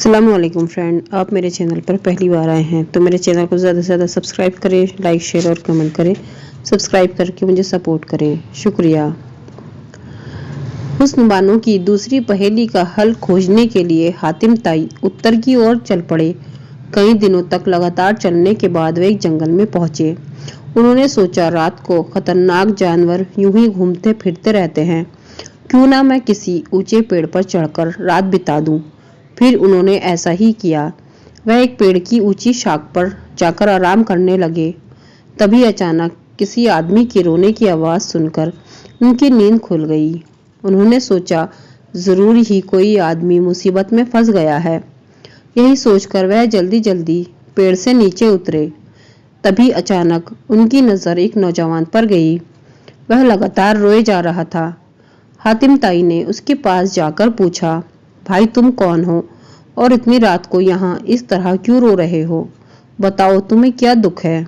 अस्सलामुअलैकुम फ्रेंड, आप मेरे चैनल पर पहली बार आए हैं तो मेरे चैनल को ज़्यादा से ज़्यादा सब्सक्राइब करें, लाइक शेयर और कमेंट करें। सब्सक्राइब करके मुझे सपोर्ट करें, शुक्रिया। हुस्न बानो की दूसरी पहेली का हल खोजने के लिए हातिम ताई उत्तर की ओर चल पड़े। कई दिनों तक लगातार चलने के बाद वे एक जंगल में पहुंचे। उन्होंने सोचा, रात को खतरनाक जानवर यूं ही घूमते फिरते रहते हैं, क्यों ना मैं किसी ऊंचे पेड़ पर चढ़कर रात बिता दूं। फिर उन्होंने ऐसा ही किया। वह एक पेड़ की ऊंची शाख पर जाकर आराम करने लगे। तभी अचानक किसी आदमी के रोने की आवाज़ सुनकर उनकी नींद खुल गई। उन्होंने सोचा, ज़रूर ही कोई आदमी मुसीबत में फंस गया है। यही सोचकर वह जल्दी जल्दी पेड़ से नीचे उतरे। तभी अचानक उनकी नज़र एक नौजवान पर गई। वह लगातार रोए जा रहा था। हातिम ताई ने उसके पास जाकर पूछा, भाई तुम कौन हो और इतनी रात को यहाँ इस तरह क्यों रो रहे हो? बताओ, तुम्हें क्या दुख है?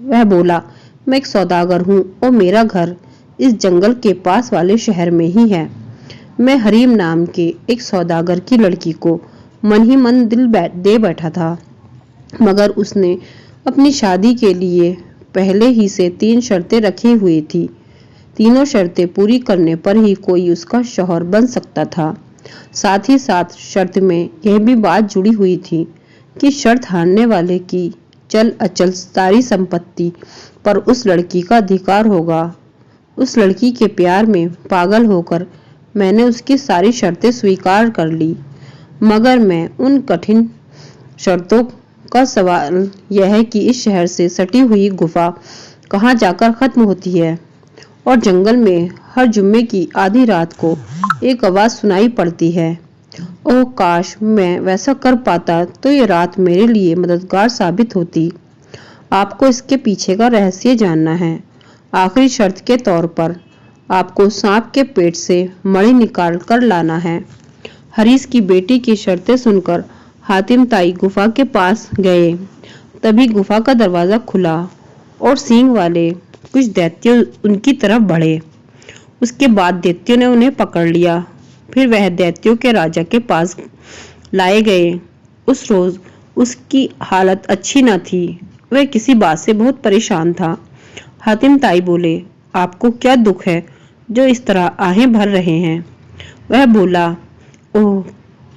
वह बोला, मैं एक सौदागर हूँ और मेरा घर इस जंगल के पास वाले शहर में ही है। मैं हरीम नाम के एक सौदागर की लड़की को मन ही मन दिल दे बैठा था, मगर उसने अपनी शादी के लिए पहले ही से 3 शर्तें रखी हुई थी। तीनों शर्तें पूरी करने पर ही कोई उसका शौहर बन सकता था। साथ ही साथ शर्त में यह भी बात जुड़ी हुई थी कि शर्त हारने वाले की चल अचल सारी संपत्ति पर उस लड़की का अधिकार होगा। उस लड़की के प्यार में पागल होकर मैंने उसकी सारी शर्तें स्वीकार कर ली, मगर मैं उन कठिन शर्तों का सवाल यह है कि इस शहर से सटी हुई गुफा कहाँ जाकर खत्म होती है और जंगल में हर जुम्मे की आधी रात को एक आवाज़ सुनाई पड़ती है। ओह काश मैं वैसा कर पाता तो ये रात मेरे लिए मददगार साबित होती। आपको इसके पीछे का रहस्य जानना है। आखिरी शर्त के तौर पर आपको सांप के पेट से मणि निकाल कर लाना है। हरीस की बेटी की शर्तें सुनकर हातिम ताई गुफा के पास गए। तभी गुफा का दरवाज़ा खुला और सींग वाले कुछ दैत्य उनकी तरफ बढ़े। उसके बाद दैत्यों ने उन्हें पकड़ लिया। फिर वह दैत्यों के राजा के पास लाए गए। उस रोज उसकी हालत अच्छी न थी। वह किसी बात से बहुत परेशान था। हातिम ताई बोले, आपको क्या दुख है जो इस तरह आहें भर रहे हैं? वह बोला, ओह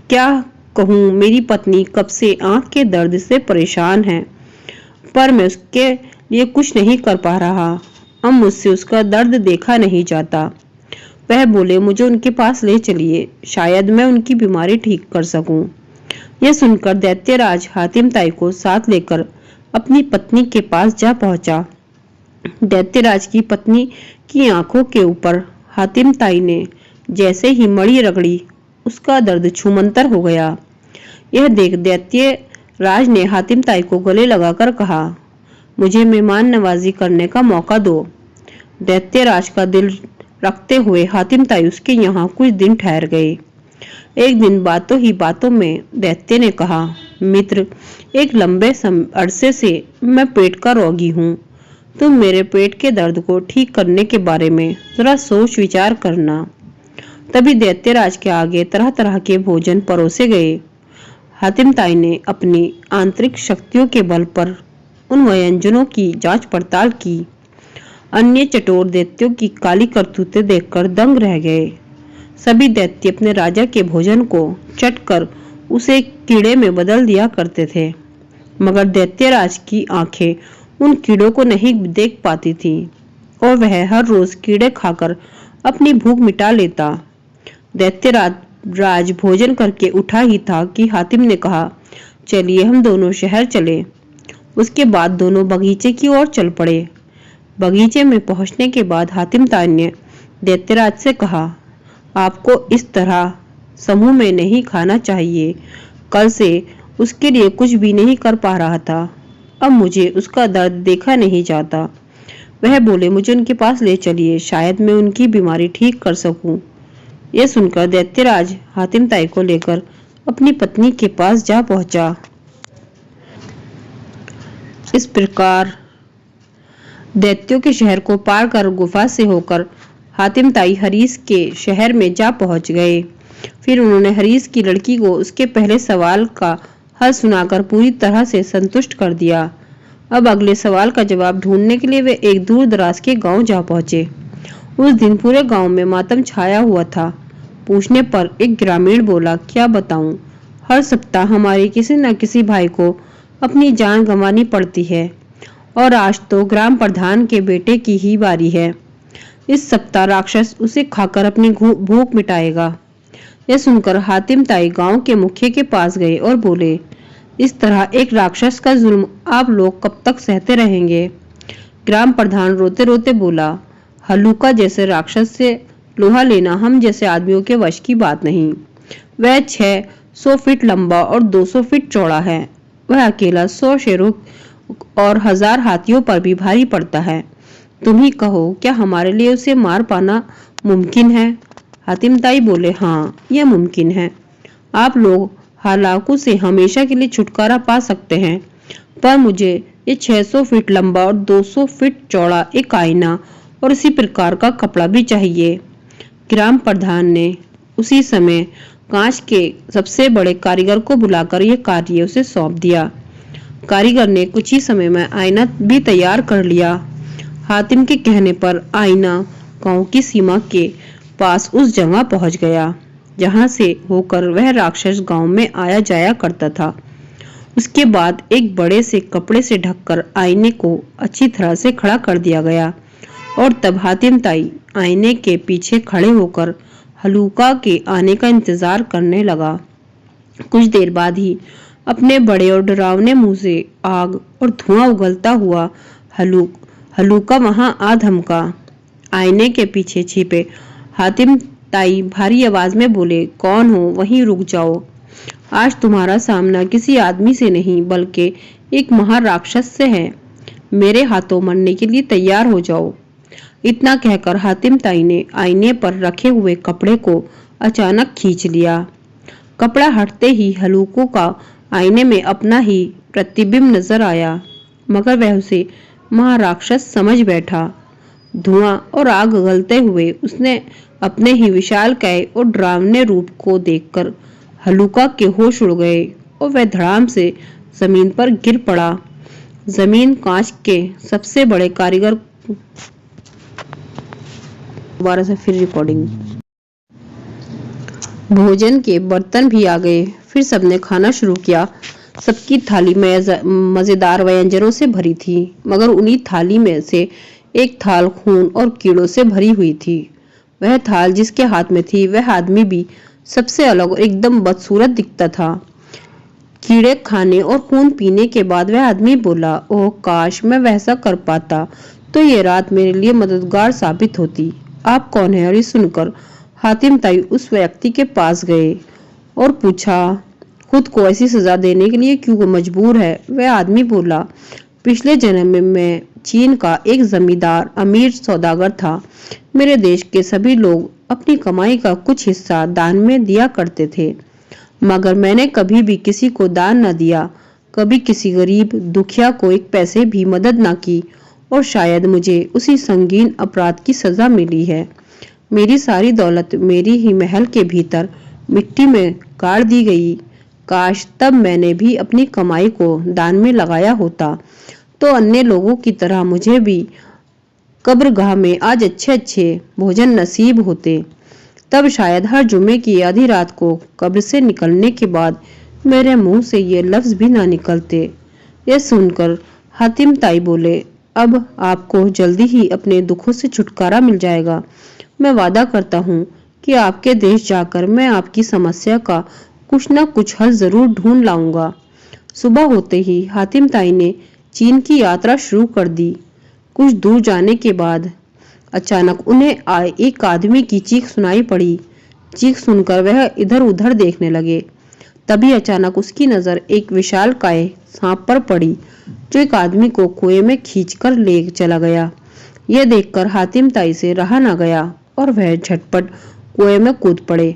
क्या कहूँ, मेरी पत्नी कब से आंख के दर्द से परेशान है, पर मैं उसके लिए कुछ नहीं कर पा रहा। अब मुझसे उसका दर्द देखा नहीं जाता। वह बोले, मुझे उनके पास ले चलिए, शायद मैं उनकी बीमारी ठीक कर सकूं। यह सुनकर दैत्यराज हातिम ताई को साथ लेकर अपनी पत्नी के पास जा पहुंचा। दैत्यराज की पत्नी की आंखों के ऊपर हातिम ताई ने जैसे ही मणि रगड़ी, उसका दर्द छूमंतर हो गया। यह देख दैत्यराज ने हातिम ताई को गले लगाकर कहा, मुझे मेहमान नवाजी करने का मौका दो। दैत्यराज का दिल रखते हुए हातिम ताई उसके यहाँ कुछ दिन ठहर गए। एक दिन बातों ही बातों में दैत्य ने कहा, मित्र, एक लंबे अरसे से मैं पेट का रोगी हूँ। तुम मेरे पेट के दर्द को ठीक करने के बारे में जरा सोच विचार करना। तभी दैत्यराज के आगे तरह तरह के भोजन परोसे गए। हातिम ताई ने अपनी आंतरिक शक्तियों के बल पर उन व्यंजनों की जांच पड़ताल की। अन्य चटोर दैत्यों की काली करतूतें देखकर दंग रह गए। सभी दैत्य अपने राजा के भोजन को चटकर उसे कीड़े में बदल दिया करते थे, मगर दैत्यराज की आंखें उन कीड़ों को नहीं देख पाती थी और वह हर रोज कीड़े खाकर अपनी भूख मिटा लेता। दैत्यराज भोजन करके उठा ही था कि हातिम ने कहा, चलिए हम दोनों शहर चले। उसके बाद दोनों बगीचे की ओर चल पड़े। बगीचे में पहुंचने के बाद हातिम ताई ने दैत्यराज से कहा, आपको इस तरह समूह में नहीं खाना चाहिए। कल से उसके लिए कुछ भी नहीं कर पा रहा था। अब मुझे उसका दर्द देखा नहीं जाता। वह बोले, मुझे उनके पास ले चलिए, शायद मैं उनकी बीमारी ठीक कर सकूं। यह सुनकर दैत्यराज हातिम ताई को लेकर अपनी पत्नी के पास जा पहुंचा। इस प्रकार दैत्यों के शहर को पार कर गुफा से होकर हातिम ताई हरीस के शहर में जा पहुंच गए। फिर उन्होंने हरीश की लड़की को उसके पहले सवाल का हल सुनाकर पूरी तरह से संतुष्ट कर दिया। अब अगले सवाल का जवाब ढूंढने के लिए वे एक दूर दराज के गांव जा पहुंचे। उस दिन पूरे गांव में मातम छाया हुआ था। पूछने पर एक ग्रामीण बोला, क्या बताऊं, हर सप्ताह हमारे किसी न किसी भाई को अपनी जान गंवानी पड़ती है और आज तो ग्राम प्रधान के बेटे की ही बारी है। इस सप्ताह राक्षस उसे खाकर अपनी भूख मिटाएगा। यह सुनकर हातिम ताई गांव के मुखिया के पास गए और बोले, इस तरह एक राक्षस का जुल्म आप लोग कब तक सहते रहेंगे? ग्राम प्रधान रोते रोते बोला, हल्लुका जैसे राक्षस से लोहा लेना हम जैसे आदमियों के वश की बात नहीं। वह 600 फीट लंबा और 200 फीट चौड़ा है। वह अकेला 100 शेरों और 1000 हाथियों पर भी भारी पड़ता है। तुम ही कहो, क्या हमारे लिए उसे मार पाना मुमकिन है? हातिम ताई बोले, हाँ, यह मुमकिन है। आप लोग हलाकू से हमेशा के लिए छुटकारा पा सकते हैं, पर मुझे ये 600 फीट लंबा और 200 फीट चौड़ा एक आईना और इसी प्रकार का कपड़ा भी चाहिए। ग्राम प्रधान ने उसी समय कांच के सबसे बड़े कारीगर को बुलाकर यह कार्य उसे सौंप दिया। कारीगर ने कुछ ही समय में आईना भी तैयार कर लिया। हातिम के कहने पर आईना गांव की सीमा के पास उस जगह पहुंच गया जहां से होकर वह राक्षस गांव में आया जाया करता था। उसके बाद एक बड़े से कपड़े से ढककर आईने को अच्छी तरह से खड़ा कर दिया गया और तब हातिम ताई आईने के पीछे खड़े होकर हल्लुका के आने का इंतजार करने लगा। कुछ देर बाद ही अपने बड़े और डरावने मुंह से आग और धुआं उगलता हुआ हल्लुका वहां आ धमका। आईने के पीछे छिपे हातिम ताई भारी आवाज में बोले, कौन हो? वहीं रुक जाओ। आज तुम्हारा सामना किसी आदमी से नहीं बल्कि एक महाराक्षस से है। मेरे हाथों मरने के लिए तैयार हो जाओ। इतना कहकर हातिम ताई ने आईने पर रखे हुए कपड़े को अचानक खींच लिया। कपड़ा हटते ही हल्लुका का आईने में अपना ही प्रतिबिंब नजर आया, मगर वह उसे महाराक्षस समझ बैठा। धुआं और आग गलते हुए उसने अपने ही विशालकाय और डरावने रूप को देखकर हल्लुका के होश उड़ गए और वह धड़ाम से जमीन पर गिर पड़ा। जमीन कांच के सबसे बड़े कारीगर दोबारा से फिर रिकॉर्डिंग। भोजन के बर्तन भी आ गए। फिर सबने खाना शुरू किया। सबकी थाली मजेदार व्यंजनों से भरी थी, मगर उन्हीं थाली में से एक थाल खून और कीड़ों से भरी हुई थी। वह थाल जिसके हाथ में थी वह आदमी भी सबसे अलग और एकदम बदसूरत दिखता था। कीड़े खाने और खून पीने के बाद वह आदमी बोला, ओह काश मैं वैसा कर पाता तो ये रात मेरे लिए मददगार साबित होती। आप कौन है? और ये सुनकर हातिम ताई उस व्यक्ति के पास गए और पूछा, खुद को ऐसी सजा देने के लिए क्यों मजबूर है? वह आदमी बोला, पिछले जन्म में मैं चीन का एक जमींदार अमीर सौदागर था। मेरे देश के सभी लोग अपनी कमाई का कुछ हिस्सा दान में दिया करते थे, मगर मैंने कभी भी किसी को दान न दिया, कभी किसी गरीब दुखिया को एक पैसे भी मदद न की, और शायद मुझे उसी संगीन अपराध की सजा मिली है। मेरी सारी दौलत मेरी ही महल के भीतर मिट्टी में गाड़ दी गई। काश तब मैंने भी अपनी कमाई को दान में लगाया होता तो अन्य लोगों की तरह मुझे भी कब्रगाह में आज अच्छे अच्छे भोजन नसीब होते। तब शायद हर जुम्मे की आधी रात को कब्र से निकलने के बाद मेरे मुंह से ये लफ्ज भी ना निकलते। यह सुनकर हातिम ताई बोले, अब आपको जल्दी ही अपने दुखों से छुटकारा मिल जाएगा। मैं वादा करता हूँ कि आपके देश जाकर मैं आपकी समस्या का कुछ न कुछ हल जरूर ढूंढ लाऊंगा। सुबह होते ही हातिम ताई ने चीन की यात्रा शुरू कर दी। कुछ दूर जाने के बाद अचानक उन्हें एक आदमी की चीख सुनाई पड़ी। चीख सुनकर वह इधर उधर देखने लगे। तभी अचानक उसकी नजर एक विशालकाय सांप पर पड़ी जो एक आदमी को कुएं में खींचकर ले चला गया। यह देखकर हातिम ताई से रहा न गया और वह झटपट कुएं में कूद पड़े,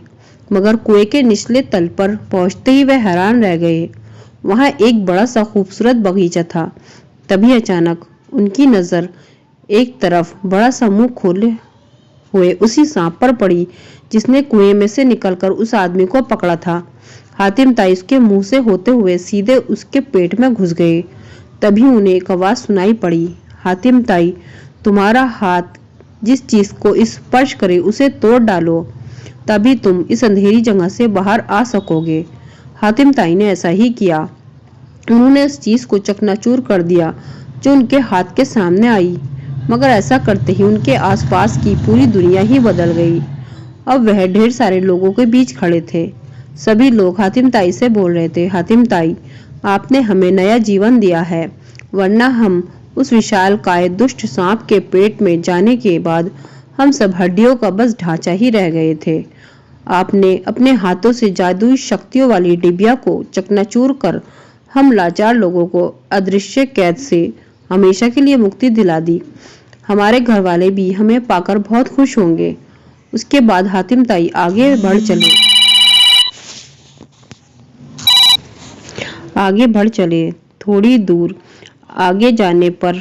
मगर कुएं के निचले तल पर पहुंचते ही वह हैरान रह गए। वहां एक बड़ा सा खूबसूरत बगीचा था। तभी अचानक उनकी नजर एक तरफ बड़ा सा मुंह खोले हुए उसी सांप पर पड़ी जिसने कुएं में से निकलकर उस आदमी को पकड़ा था। हातिम ताई उसके मुंह से होते हुए सीधे उसके पेट में घुस गए। तभी उन्हें एक आवाज सुनाई पड़ी, हातिम ताई, तुम्हारा हाथ जिस चीज को स्पर्श करे उसे तोड़ डालो, तभी तुम इस अंधेरी जगह से बाहर आ सकोगे। हातिम ताई ने ऐसा ही किया। उन्होंने उस चीज को चकनाचूर कर दिया जो उनके हाथ के सामने आई, मगर ऐसा करते ही उनके आसपास की पूरी दुनिया ही बदल गई। अब वह ढेर सारे लोगों के बीच खड़े थे। सभी लोग हातिम ताई से बोल रहे थे, हातिम ताई, आपने हमें नया जीवन दिया है, वरना हम उस विशालकाय दुष्ट सांप के पेट में जाने के बाद हम सब हड्डियों का बस ढांचा ही रह गए थे। आपने अपने हाथों से जादुई शक्तियों वाली डिबिया को चकनाचूर कर हम लाचार लोगों को अदृश्य कैद से हमेशा के लिए मुक्ति दिला दी। हमारे घर वाले भी हमें पाकर बहुत खुश होंगे। उसके बाद हातिम ताई आगे बढ़ चले। थोड़ी दूर आगे जाने पर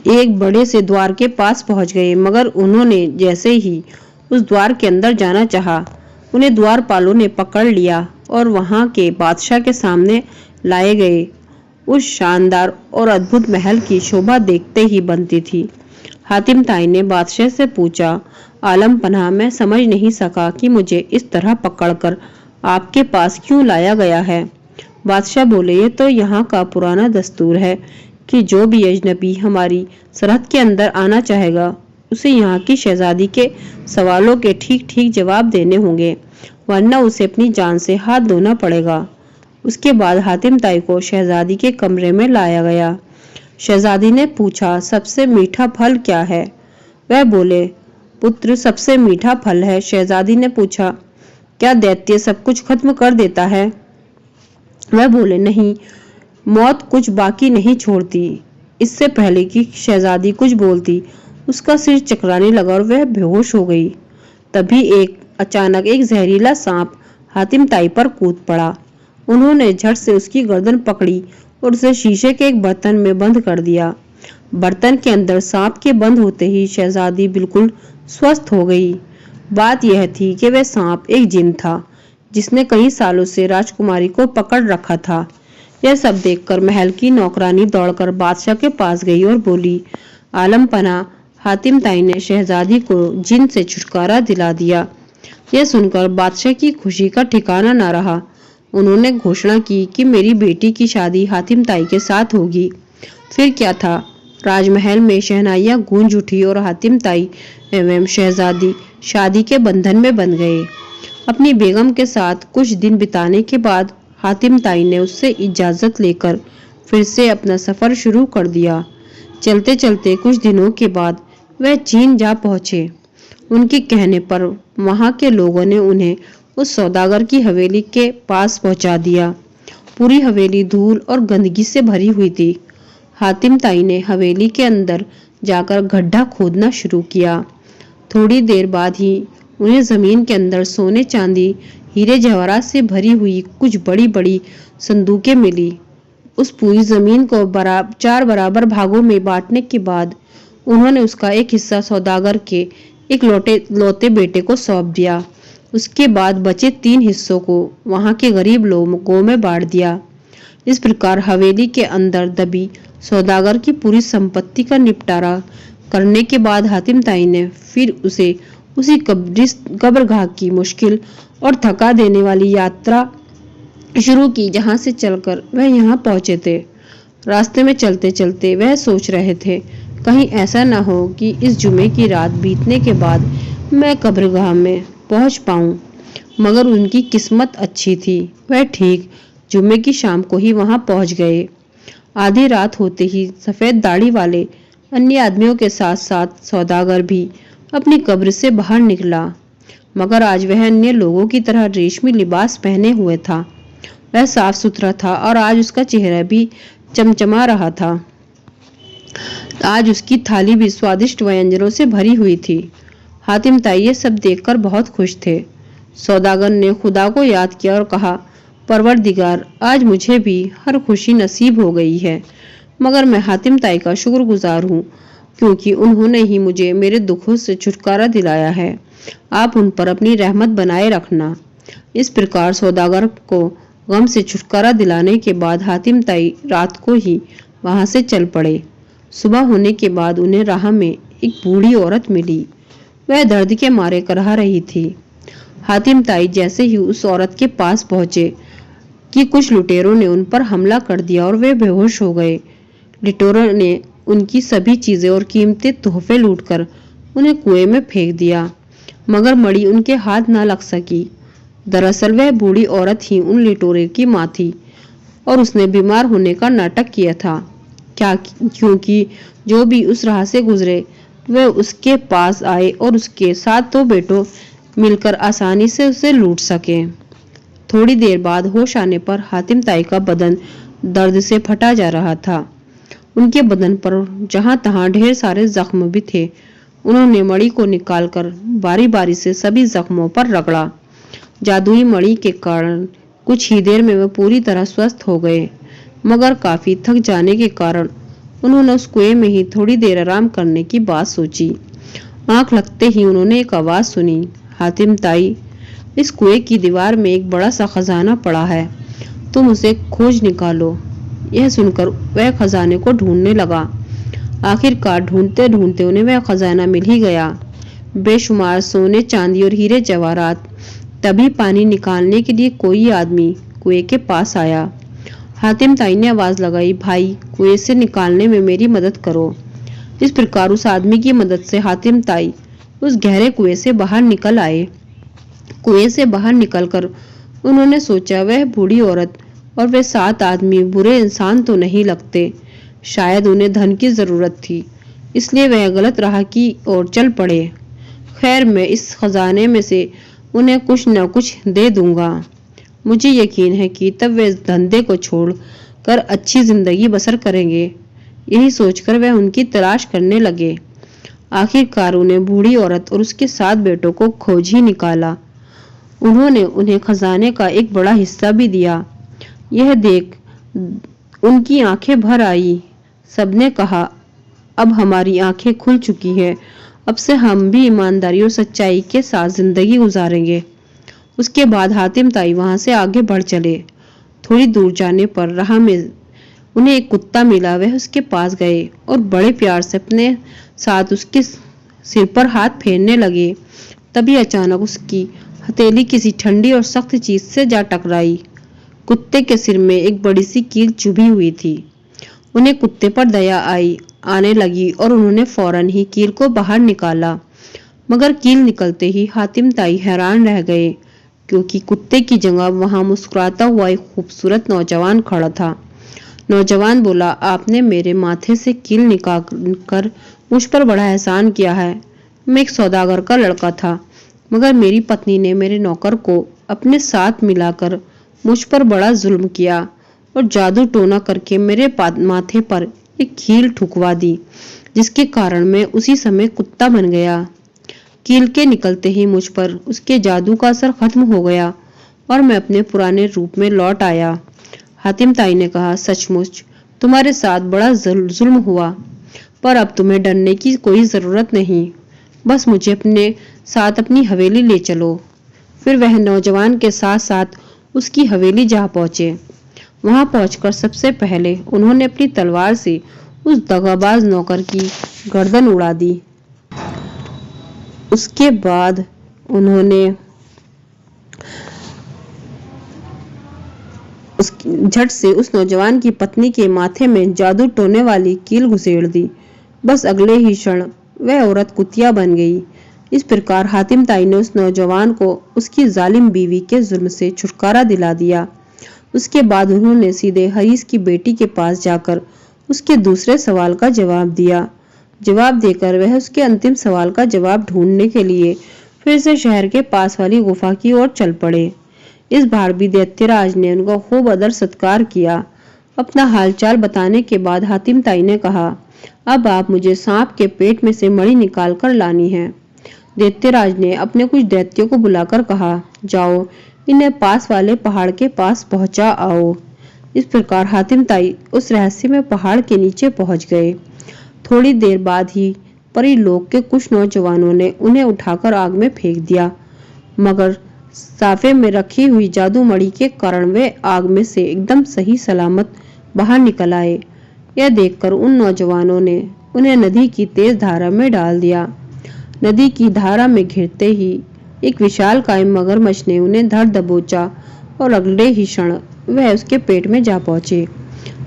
एक बड़े से द्वार के पास पहुंच गए, मगर उन्होंने जैसे ही उस द्वार के अंदर जाना चाहा, उन्हें द्वारपालों ने पकड़ लिया और वहां के बादशाह के सामने लाए गए। उस शानदार और अद्भुत महल की शोभा देखते ही बनती थी। हातिम ताई ने बादशाह से पूछा, आलम पनाह, मैं समझ नहीं सका कि मुझे इस तरह पकड़कर आपके पास क्यों लाया गया है। बादशाह बोले, ये तो यहाँ का पुराना दस्तूर है कि जो भी अजनबी हमारी सरहद के अंदर आना चाहेगा उसे यहाँ की शहजादी के सवालों के ठीक ठीक जवाब देने होंगे, वरना उसे अपनी जान से हाथ धोना पड़ेगा। उसके बाद हातिम ताई को शहजादी के कमरे में लाया गया। शहजादी ने पूछा, सबसे मीठा फल क्या है? वह बोले, पुत्र, सबसे मीठा फल है। शहजादी ने पूछा, क्या दैत्य सब कुछ खत्म कर देता है? वह बोले, नहीं, मौत कुछ बाकी नहीं छोड़ती। इससे पहले कि शहजादी कुछ बोलती, उसका सिर चकराने लगा और वह बेहोश हो गई। तभी अचानक एक जहरीला सांप हातिम ताई पर कूद पड़ा। उन्होंने झट से उसकी गर्दन पकड़ी और उसे शीशे के एक बर्तन में बंद कर दिया। बर्तन के अंदर सांप के बंद होते ही शहजादी बिल्कुल स्वस्थ हो गई। बात यह थी कि वह सांप एक जिन था जिसने कई सालों से राजकुमारी को पकड़ रखा था। यह सब देखकर महल की नौकरानी दौड़कर बादशाह के पास गई और बोली, आलम पना, हातिम ताई ने शहजादी को जिन से छुटकारा दिला दिया। यह सुनकर बादशाह की खुशी का ठिकाना न रहा। उन्होंने घोषणा की कि मेरी बेटी की शादी हातिम ताई के साथ होगी। फिर क्या था, राजमहल में शहनाइयां गूंज उठी और हातिम ताई एवं शहजादी शादी के बंधन में बंध गए। अपनी बेगम के साथ कुछ दिन बिताने के बाद हातिम ताई ने उससे इजाजत लेकर फिर से अपना सफर शुरू कर दिया। चलते चलते कुछ दिनों के बाद वह चीन जा पहुंचे। उनके कहने पर वहां के लोगों ने उन्हें उस सौदागर की हवेली के पास पहुंचा दिया। पूरी हवेली धूल और गंदगी से भरी हुई थी। हातिम ताई ने हवेली के अंदर जाकर गड्ढा खोदना शुरू किया। थोड़ी देर बाद ही उन्हें जमीन के अंदर सोने, चांदी, हीरे जवाहरात से भरी हुई कुछ बड़ी बड़ी संदूकें मिली। उस पूरी जमीन को 4 बराबर भागों में बांटने के बाद उन्होंने उसका एक हिस्सा सौदागर के एक लौते बेटे को सौंप दिया। उसके बाद बचे 3 हिस्सों को वहां के गरीब लोगों में बांट दिया। इस प्रकार हवेली के अंदर दबी सौदागर की पूरी संपत्ति का निपटारा करने के बाद हातिम ताई ने फिर उसे उसी कब्रगाह की मुश्किल और थका देने वाली यात्रा शुरू की जहां से चलकर वह यहाँ पहुंचे थे। रास्ते में चलते चलते वह सोच रहे थे, कहीं ऐसा ना हो कि इस जुमे की रात बीतने के बाद मैं कब्रगाह में पहुंच पाऊं। मगर उनकी किस्मत अच्छी थी। वह ठीक जुमे की शाम को ही वहां पहुंच गए। आधी रात होते ही सफेद दाढ़ी वाले अन्य आदमियों के साथ साथ सौदागर भी अपनी कब्र से बाहर निकला। मगर आज वह अन्य लोगों की तरह रेशमी लिबास पहने हुए था। वह साफ सुथरा था और आज उसका चेहरा भी चमचमा रहा था। आज उसकी थाली भी स्वादिष्ट व्यंजनों से भरी हुई थी। हातिम ताई ये सब देखकर बहुत खुश थे। सौदागर ने खुदा को याद किया और कहा, परवरदिगार, आज मुझे भी हर खुशी नसीब हो गई है। मगर मैं हातिम ताई का शुक्रगुजार हूँ, क्योंकि उन्होंने ही मुझे मेरे दुखों से छुटकारा दिलाया है। आप उन पर अपनी रहमत बनाए रखना। इस प्रकार सौदागर को गम से छुटकारा दिलाने के बाद हातिम ताई रात को ही वहां से चल पड़े। सुबह होने के बाद उन्हें राह में एक बूढ़ी औरत मिली। वह दर्द के मारे करहा रही थी। हातिम ताई जैसे ही उस औरत के पास पहुंचे कि कुछ लुटेरों ने उन पर हमला कर दिया और वे बेहोश हो गए। लुटेरों ने उनकी सभी चीजें और कीमती तोहफे लूटकर उन्हें कुएं में फेंक दिया, मगर मणि उनके हाथ न लग सकी। दरअसल वह बूढ़ी औरत ही उन लुटेरों की मां थी और उसने बीमार होने का नाटक किया था, क्योंकि जो भी उस राह से गुजरे वे उसके पास आए और उसके साथ दो बेटों मिलकर आसानी से उसे लूट सके। थोड़ी देर बाद होश आने पर हातिम ताई का बदन दर्द से फटा जा रहा था। उनके बदन पर जहां तहां ढेर सारे जख्म भी थे। उन्होंने मणि को निकालकर बारी बारी से सभी जख्मों पर रगड़ा। जादुई मणि के कारण कुछ ही देर में वे पूरी तरह स्वस्थ हो गए, मगर काफी थक जाने के कारण उन्होंने उस कुएं में ही थोड़ी देर आराम करने की बात सोची। आंख लगते ही उन्होंने एक आवाज सुनी, हातिम ताई, इस कुएं की दीवार में एक बड़ा सा खजाना पड़ा है, तुम उसे खोज निकालो। यह सुनकर वह खजाने को ढूंढने लगा। आखिरकार ढूंढते ढूंढते उन्हें वह खजाना मिल ही गया। बेशुमार सोने, चांदी और हीरे जवाहरात। तभी पानी निकालने के लिए कोई आदमी कुएं के पास आया। हातिम ताई ने आवाज लगाई, भाई, कुएं से निकालने में मेरी मदद करो। इस प्रकार उस आदमी की मदद से हातिम ताई उस गहरे कुएं से बाहर निकल आए। कुएं से बाहर निकलकर उन्होंने सोचा, वह बूढ़ी औरत और वे 7 आदमी बुरे इंसान तो नहीं लगते। शायद उन्हें धन की जरूरत थी, इसलिए वह गलत राह की ओर चल पड़े। खैर, मैं इस खजाने में से उन्हें कुछ न कुछ दे दूंगा। मुझे यकीन है कि तब वे इस धंधे को छोड़कर अच्छी जिंदगी बसर करेंगे। यही सोचकर वह उनकी तलाश करने लगे। आखिरकार उन्हें बूढ़ी औरत और उसके 7 बेटों को खोज ही निकाला। उन्होंने उन्हें खजाने का एक बड़ा हिस्सा भी दिया। यह देख उनकी आंखें भर आई। सबने कहा, अब हमारी आंखें खुल चुकी है, अब से हम भी ईमानदारी और सच्चाई के साथ जिंदगी गुजारेंगे। उसके बाद हातिम ताई वहां से आगे बढ़ चले। थोड़ी दूर जाने पर राह में उन्हें एक कुत्ता मिला। वह उसके पास गए और बड़े प्यार से अपने साथ उसके सिर पर हाथ फेरने लगे। तभी अचानक उसकी हथेली किसी ठंडी और सख्त चीज से जा टकराई। कुत्ते के सिर में एक बड़ी सी कील चुभी हुई थी। उन्हें कुत्ते पर दया आने लगी और उन्होंने फौरन ही कील को बाहर निकाला। मगर कील निकलते ही हातिम ताई हैरान रह गए, क्योंकि कुत्ते की जगह वहां मुस्कुराता हुआ एक खूबसूरत नौजवान खड़ा था। नौजवान बोला, आपने मेरे माथे से कील निकाल कर मुझ पर बड़ा एहसान किया है। मैं एक सौदागर का लड़का था, मगर मेरी पत्नी ने मेरे नौकर को अपने साथ मिलाकर मुझ पर बड़ा जुल्म किया और जादू टोना करके मेरे माथे पर एक कील ठुकवा दी, जिसके कारण मैं उसी समय कुत्ता बन गया। कील के निकलते ही मुझ पर उसके जादू का असर खत्म हो गया और मैं अपने पुराने रूप में लौट आया। हातिम ताई ने कहा, सचमुच तुम्हारे साथ बड़ा जुल्म हुआ, पर अब तुम्हें डरने की कोई जरूरत नहीं। बस मुझे अपने साथ अपनी हवेली ले चलो। फिर वह नौजवान के साथ साथ उसकी हवेली जा पहुंचे। वहां पहुंचकर सबसे पहले उन्होंने अपनी तलवार से उस दगाबाज नौकर की गर्दन उड़ा दी। उसके बाद उन्होंने झट से उस नौजवान की पत्नी के माथे में जादू टोने वाली कील घुसेड़ दी। बस अगले ही क्षण वह औरत कुतिया बन गई। इस प्रकार हातिम ताई ने उस नौजवान को उसकी जालिम बीवी के जुल्म से छुटकारा दिला दिया। उसके बाद उन्होंने सीधे हरीस की बेटी के पास जाकर उसके दूसरे सवाल का जवाब दिया। जवाब देकर वह उसके अंतिम सवाल का जवाब ढूंढने के लिए फिर से शहर के पास वाली गुफा की ओर चल पड़े। इस बार भी दैत्यराज ने उनका खूब अदर सत्कार किया। अपना हालचाल बताने के बाद हातिम ताई ने कहा, अब आप मुझे सांप के पेट में से मणि निकाल कर लानी है। दैत्यराज ने अपने कुछ दैत्यों को बुलाकर कहा, जाओ इन्हें पास वाले पहाड़ के पास पहुंचा आओ। इस प्रकार हातिम ताई उस रहस्यमय पहाड़ के नीचे पहुंच गए। थोड़ी देर बाद ही परीलोक के कुछ नौजवानों ने उन्हें उठाकर आग में फेंक दिया, मगर साफे में रखी हुई जादू मणि के कारण वे आग में से एकदम सही सलामत बाहर निकल आए। यह देखकर उन नौजवानों ने उन्हें नदी की तेज धारा में डाल दिया। नदी की धारा में घिरते ही एक विशालकाय मगरमच्छ ने उन्हें धर दबोचा और अगले ही क्षण वह उसके पेट में जा पहुंचे।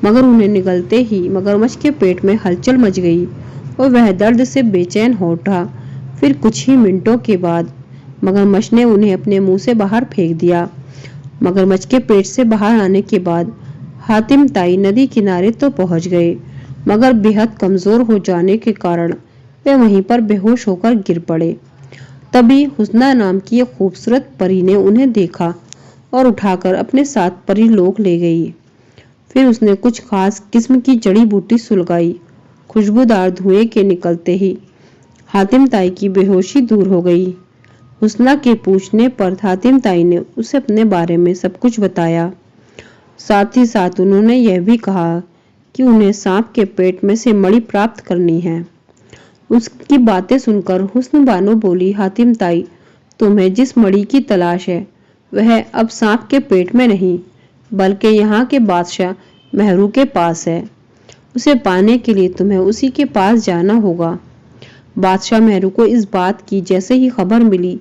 मगर उन्हें निगलते ही मगरमच्छ के पेट में हलचल मच गई और वह दर्द से बेचैन हो उठा। फिर कुछ ही मिनटों के बाद मगरमच्छ ने उन्हें अपने मुंह से बाहर फेंक दिया। मगरमच्छ के पेट से बाहर आने के बाद हातिम ताई नदी किनारे तो पहुंच गए, मगर बेहद कमजोर हो जाने के कारण वे वहीं पर बेहोश होकर गिर पड़े। तभी हुस्ना नाम की एक खूबसूरत परी ने उन्हें देखा और उठाकर अपने साथ परीलोक ले गई। फिर उसने कुछ खास किस्म की जड़ी बूटी सुलगाई। खुशबूदार धुएं के निकलते ही हातिम ताई की बेहोशी दूर हो गई। हुस्ना के पूछने पर हातिम ताई ने उसे अपने बारे में सब कुछ बताया। साथ ही साथ उन्होंने यह भी कहा कि उन्हें सांप के पेट में से मणि प्राप्त करनी है। उसकी बातें सुनकर हुस्न बानो बोली, हातिम ताई, तुम्हें जिस मणि की तलाश है वह अब सांप के पेट में नहीं, बल्कि यहाँ के बादशाह मेहरू के पास है। उसे पाने के लिए तुम्हें उसी के पास जाना होगा। बादशाह मेहरू को इस बात की जैसे ही खबर मिली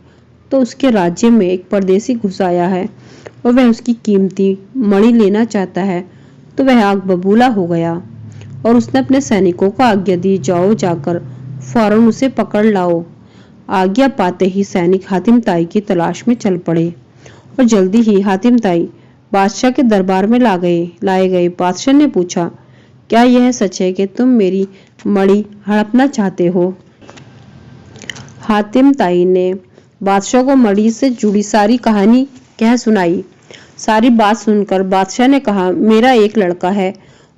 तो उसके राज्य में एक परदेसी घुस आया है और वह उसकी कीमती मणि लेना चाहता है। तो वह आग बबूला हो गया और उसने अपने सैनिकों को आज्ञा दी, जाओ जाकर फौरन उसे पकड़ लाओ। आज्ञा पाते ही सैनिक हातिम ताई की तलाश में चल पड़े और जल्दी ही हातिम ताई बादशाह के दरबार में लाए गए। बादशाह ने पूछा, क्या यह सच है कि तुम मेरी मणि हड़पना चाहते हो? हातिम ताई ने बादशाह को मणि से जुड़ी सारी कहानी कह सुनाई। सारी बात सुनकर बादशाह ने कहा, मेरा एक लड़का है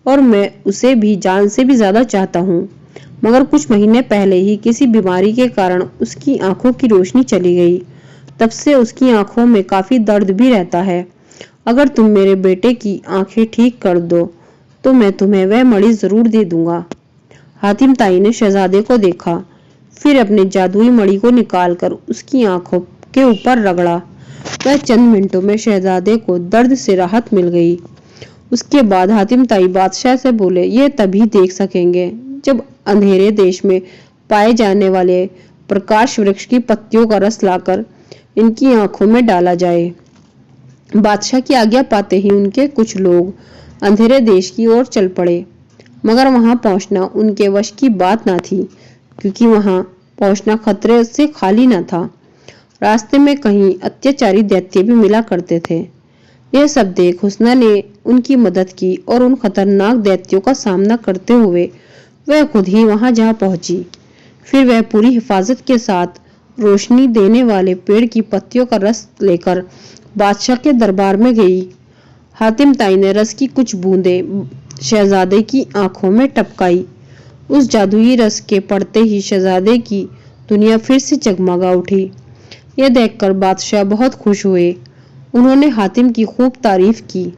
और मैं उसे भी जान से भी ज्यादा चाहता हूँ, मगर कुछ महीने पहले ही किसी बीमारी के कारण उसकी आंखों की रोशनी चली गई। तब से उसकी आंखों में काफी दर्द भी रहता है। अगर तुम मेरे बेटे की आंखें ठीक कर दो तो मैं तुम्हें वह मणि जरूर दे दूंगा। हातिम ताई ने शहजादे को देखा, फिर अपने जादुई मणि को निकालकर उसकी आंखों के ऊपर रगड़ा। वह चंद मिनटों में शहजादे को दर्द से राहत मिल गई। उसके बाद हातिम ताई बादशाह से बोले, ये तभी देख सकेंगे जब अंधेरे देश में पाए जाने वाले प्रकाश वृक्ष की पत्तियों का रस लाकर इनकी आंखों में डाला जाए। बादशाह की आज्ञा पाते ही उनके कुछ लोग अंधेरे देश की ओर चल पड़े, मगर वहां पहुंचना उनके वश की बात ना थी, क्योंकि वहां पहुंचना खतरे से खाली न था। रास्ते में कहीं अत्याचारी दैत्य भी मिला करते थे। यह सब देख हुस्ना ने उनकी मदद की और उन खतरनाक दैत्यों का सामना करते हुए वह खुद ही वहां जा पहुंची। फिर वह पूरी हिफाजत के साथ रोशनी देने वाले पेड़ की पत्तियों का रस लेकर बादशाह के दरबार में गई। हातिम ताई ने रस की कुछ बूंदें शहजादे की आंखों में टपकाई। उस जादुई रस के पड़ते ही शहजादे की दुनिया फिर से जगमगा उठी। यह देखकर बादशाह बहुत खुश हुए। उन्होंने हातिम की खूब तारीफ की,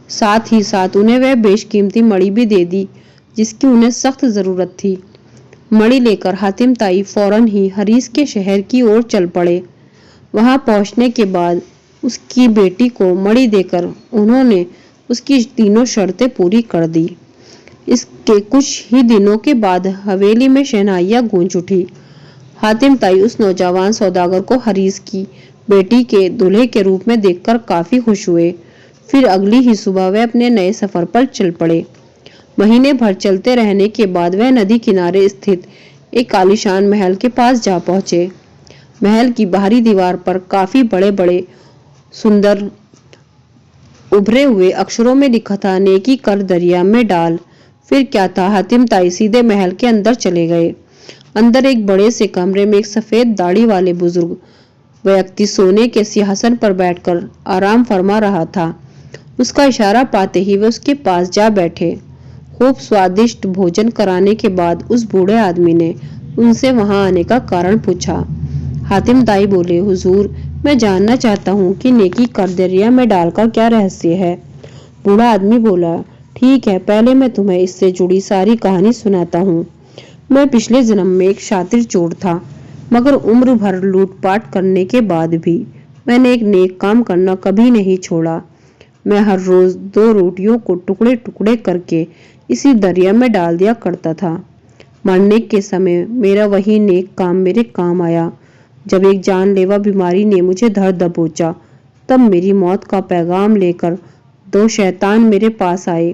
साथ ही साथ उन्हें वह बेशकीमती मणि भी दे दी जिसकी उन्हें सख्त जरूरत थी। मणि लेकर हातिम ताई फौरन ही हरीस के शहर की ओर चल पड़े। वहां पहुंचने के बाद उसकी बेटी को मणि देकर उन्होंने उसकी तीनों शर्तें पूरी कर दी। इसके कुछ ही दिनों के बाद हवेली में शहनाइयां गूंज उठी। हातिम ताई उस नौजवान सौदागर को हरीस की बेटी के दूल्हे के रूप में देखकर काफी खुश हुए। फिर अगली ही सुबह वह अपने नए सफर पर चल पड़े। महीने भर चलते रहने के बाद वह नदी किनारे स्थित एक आलीशान महल के पास जा पहुंचे। महल की बाहरी दीवार पर काफी बड़े बड़े सुंदर उभरे हुए अक्षरों में लिखा था, नेकी कर दरिया में डाल। फिर क्या था, हातिम ताई सीधे महल के अंदर चले गए। अंदर एक बड़े से कमरे में एक सफेद दाढ़ी वाले बुजुर्ग व्यक्ति सोने के सिंहासन पर बैठकर आराम फरमा रहा था। उसका इशारा पाते ही वे उसके पास जा बैठे। खूब स्वादिष्ट भोजन कराने के बाद उस बूढ़े आदमी ने उनसे वहां आने का कारण पूछा। हातिम ताई बोले, हुजूर, मैं जानना चाहता हूँ कि नेकी कर दरिया में डालकर क्या रहस्य है। बूढ़ा आदमी बोला, ठीक है, पहले मैं तुम्हें इससे जुड़ी सारी कहानी सुनाता हूँ। मैं पिछले जन्म में एक शातिर चोर था, मगर उम्र भर लूटपाट करने के बाद भी मैंने एक नेक काम करना कभी नहीं छोड़ा। मैं हर रोज 2 रोटियों को टुकड़े टुकड़े करके इसी दरिया में डाल दिया करता था। मरने के समय मेरा वही नेक काम मेरे काम आया। जब एक जानलेवा बीमारी ने मुझे धर दबोचा, तब मेरी मौत का पैगाम लेकर 2 शैतान मेरे पास आए।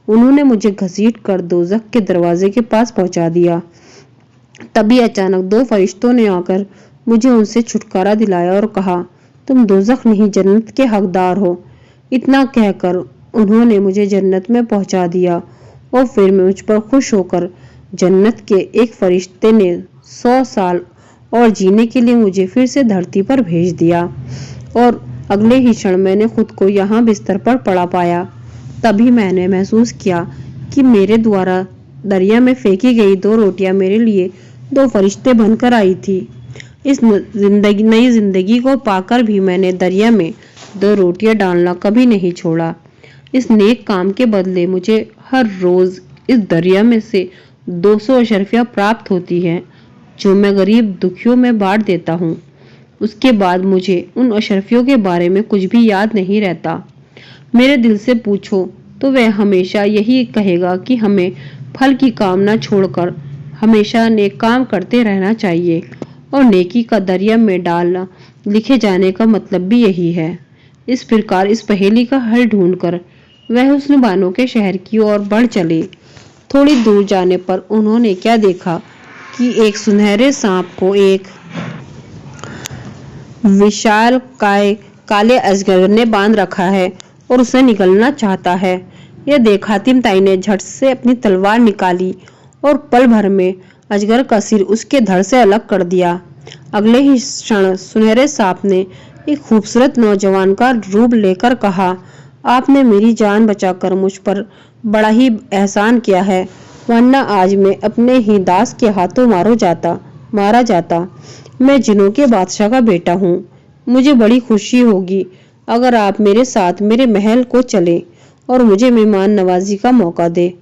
उन्होंने मुझे घसीट कर दोज़ख के दरवाजे के पास पहुंचा दिया। तभी अचानक 2 फरिश्तों ने आकर मुझे उनसे छुटकारा दिलाया और कहा, तुम दोज़ख नहीं जन्नत के हकदार हो। इतना कहकर उन्होंने मुझे जन्नत में पहुंचा दिया और फिर मैं मुझ पर खुश होकर जन्नत के एक फरिश्ते ने 100 साल और जीने के लिए मुझे फिर से धरती पर भेज दिया और अगले ही क्षण मैंने खुद को यहाँ बिस्तर पर पड़ा पाया। तभी मैंने महसूस किया कि मेरे द्वारा दरिया में फेंकी गई 2 रोटियां मेरे लिए 2 फरिश्ते बनकर आई थी। इस नई जिंदगी को पाकर भी मैंने दरिया में 2 रोटियां डालना कभी नहीं छोड़ा। इस नेक काम के बदले मुझे हर रोज इस दरिया में से 200 अशर्फियां प्राप्त होती हैं, जो मैं गरीब दुखियों में बांट देता हूँ। उसके बाद मुझे उन अशर्फियों के बारे में कुछ भी याद नहीं रहता। मेरे दिल से पूछो तो वह हमेशा यही कहेगा कि हमें फल की कामना छोड़कर हमेशा नेक काम करते रहना चाहिए, और नेकी का दरिया में डालना लिखे जाने का मतलब भी यही है। इस प्रकार इस पहेली का हल ढूंढकर वह हुस्नबानों के शहर की ओर बढ़ चले। थोड़ी दूर जाने पर उन्होंने क्या देखा कि एक सुनहरे सांप को एक विशाल काले अजगर ने बांध रखा है और उसे निगलना चाहता है। यह देख हातिम ताई ने झट से अपनी तलवार निकाली और पल भर में अजगर का सिर उसके धड़ से अलग कर दिया। अगले ही क्षण सुनहरे सांप ने एक खूबसूरत नौजवान का रूप लेकर कहा, आपने मेरी जान बचाकर मुझ पर बड़ा ही एहसान किया है, वरना आज मैं अपने ही दास के हाथों मारा जाता। मैं जिन्नों के बादशाह का बेटा हूँ। मुझे बड़ी खुशी होगी अगर आप मेरे साथ मेरे महल को चलें और मुझे मेहमान नवाजी का मौका दे।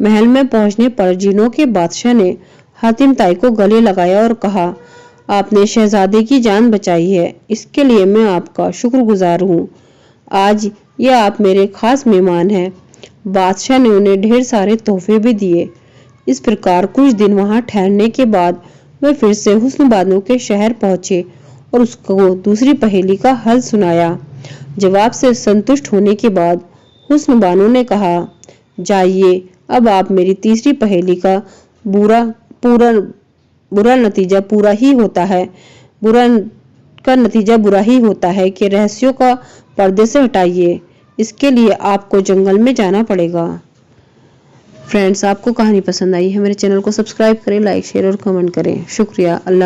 महल में पहुंचने पर जिन्नों के बादशाह ने हातिम ताई को गले लगाया और कहा, आपने शहजादे की जान बचाई है, इसके लिए मैं आपका शुक्रगुजार हूँ। आज ये आप मेरे खास मेहमान हैं। बादशाह ने उन्हें ढेर सारे तोहफे भी दिए। इस प्रकार कुछ दिन वहां ठहरने के बाद वे फिर से हुस्नबानों के शहर पहुंचे और उसको दूसरी पहेली का हल सुनाया। जवाब से संतुष्ट होने के बाद हुस्नबानों ने कहा, जाइए, अब आप मेरी तीसरी पहेली का बुरा नतीजा बुरा ही होता है कि रहस्यों का पर्दे से हटाइए। इसके लिए आपको जंगल में जाना पड़ेगा। फ्रेंड्स, आपको कहानी पसंद आई है, मेरे चैनल को सब्सक्राइब करें, लाइक शेयर और कमेंट करें। शुक्रिया। अल्लाह।